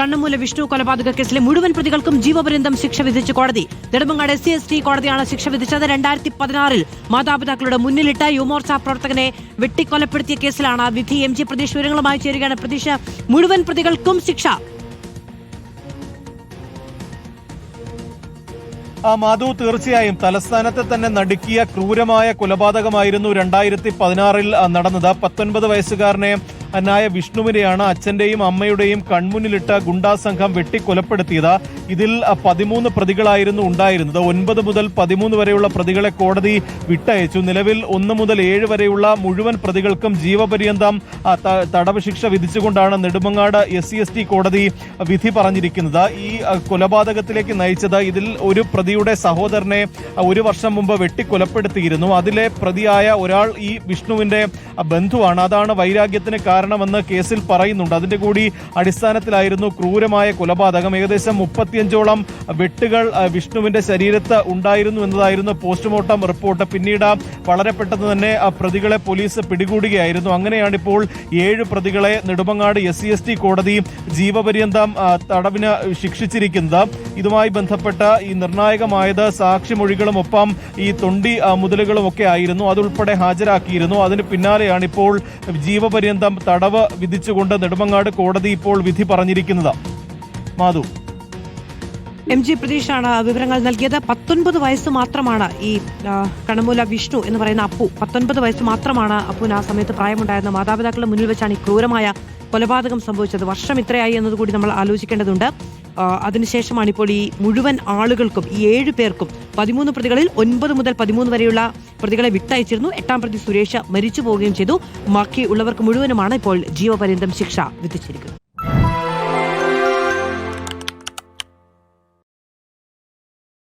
കണ്ണമൂല വിഷ്ണു കൊലപാതക കേസിലെ മുഴുവൻ പ്രതികൾക്കും ജീവപര്യന്തം ശിക്ഷ വിധിച്ചു കോടതി. നെടുമങ്ങാട് SC/ST കോടതിയാണ് ശിക്ഷ വിധിച്ചത്. 2016 മാതാപിതാക്കളുടെ മുന്നിലിട്ട് യുവമോർച്ച പ്രവർത്തകനെ വെട്ടിക്കൊലപ്പെടുത്തിയ കേസിലാണ് വിധി. MG പ്രതീഷ് വിവരങ്ങളുമായി ചേരുകയാണ്. പ്രതീഷ്, മുഴുവൻ പ്രതികൾക്കും ശിക്ഷ. മാധു, തീർച്ചയായും തലസ്ഥാനത്തെ തന്നെ നടുക്കിയ ക്രൂരമായ കൊലപാതകമായിരുന്നു 2016 നടന്നത്. 19 വയസ്സുകാരനെ ായ വിഷ്ണുവിനെയാണ് അച്ഛന്റെയും അമ്മയുടെയും കൺമുന്നിലിട്ട് ഗുണ്ടാ സംഘം വെട്ടിക്കൊലപ്പെടുത്തിയത്. ഇതിൽ 13 പ്രതികളായിരുന്നു ഉണ്ടായിരുന്നത്. 9 മുതൽ 13 വരെയുള്ള പ്രതികളെ കോടതി വിട്ടയച്ചു. നിലവിൽ 1 മുതൽ 7 വരെയുള്ള മുഴുവൻ പ്രതികൾക്കും ജീവപര്യന്തം തടവ് ശിക്ഷ വിധിച്ചുകൊണ്ടാണ് നെടുമങ്ങാട് SC/ST കോടതി വിധി പറഞ്ഞിരിക്കുന്നത്. ഈ കൊലപാതകത്തിലേക്ക് നയിച്ചത് ഇതിൽ ഒരു പ്രതിയുടെ സഹോദരനെ 1 വർഷം മുമ്പ് വെട്ടിക്കൊലപ്പെടുത്തിയിരുന്നു. അതിലെ പ്രതിയായ ഒരാൾ ഈ വിഷ്ണുവിന്റെ ബന്ധുവാണ്. അതാണ് വൈരാഗ്യത്തിന് കാരണമെന്ന് കേസിൽ പറയുന്നുണ്ട്. അതിന്റെ കൂടി അടിസ്ഥാനത്തിലായിരുന്നു ക്രൂരമായ കൊലപാതകം. ഏകദേശം 35ഓളം വെട്ടുകൾ വിഷ്ണുവിന്റെ ശരീരത്ത് ഉണ്ടായിരുന്നു എന്നതായിരുന്നു പോസ്റ്റ്മോർട്ടം റിപ്പോർട്ട്. പിന്നീട് വളരെ പെട്ടെന്ന് തന്നെ പ്രതികളെ പോലീസ് പിടികൂടുകയായിരുന്നു. അങ്ങനെയാണിപ്പോൾ 7 പ്രതികളെ നെടുമങ്ങാട് SC/ST കോടതി ജീവപര്യന്തം തടവിന് ശിക്ഷിച്ചിരിക്കുന്നത്. ഇതുമായി ബന്ധപ്പെട്ട ഈ നിർണായകമായത് സാക്ഷിമൊഴികളും ഒപ്പം ഈ തൊണ്ടി മുതലുകളും ഒക്കെ ആയിരുന്നു. അതുൾപ്പെടെ ഹാജരാക്കിയിരുന്നു. അതിന് പിന്നാലെയാണ് ഇപ്പോൾ ജീവപര്യന്തം തടവ് വിധിച്ചുകൊണ്ട് നെടുമങ്ങാട് കോടതി ഇപ്പോൾ വിധി പറഞ്ഞിരിക്കുന്നത്. മാധു, MG പ്രതീഷാണ് വിവരങ്ങൾ നൽകിയത്. 19 വയസ്സ് മാത്രമാണ് ഈ കണ്ണമൂല വിഷ്ണു എന്ന് പറയുന്ന അപ്പു. 19 വയസ്സ് മാത്രമാണ് അപ്പുവിന് ആ സമയത്ത് പ്രായമുണ്ടായിരുന്ന. മാതാപിതാക്കളുടെ മുന്നിൽ വെച്ചാണ് ഈ ക്രൂരമായ കൊലപാതകം സംഭവിച്ചത്. വർഷം ഇത്രയായി എന്നതുകൂടി നമ്മൾ ആലോചിക്കേണ്ടതുണ്ട്. അതിനുശേഷമാണ് ഇപ്പോൾ ഈ മുഴുവൻ ആളുകൾക്കും, ഈ 7 പേർക്കും, 13 പ്രതികളിൽ 9 മുതൽ 13 വരെയുള്ള പ്രതികളെ വിട്ടയച്ചിരുന്നു. 8ാം പ്രതി സുരേഷ് മരിച്ചു പോവുകയും ചെയ്തു. ബാക്കി ഉള്ളവർക്ക് മുഴുവനുമാണ് ഇപ്പോൾ ജീവപര്യന്തം ശിക്ഷ വിധിച്ചിരിക്കുന്നത്.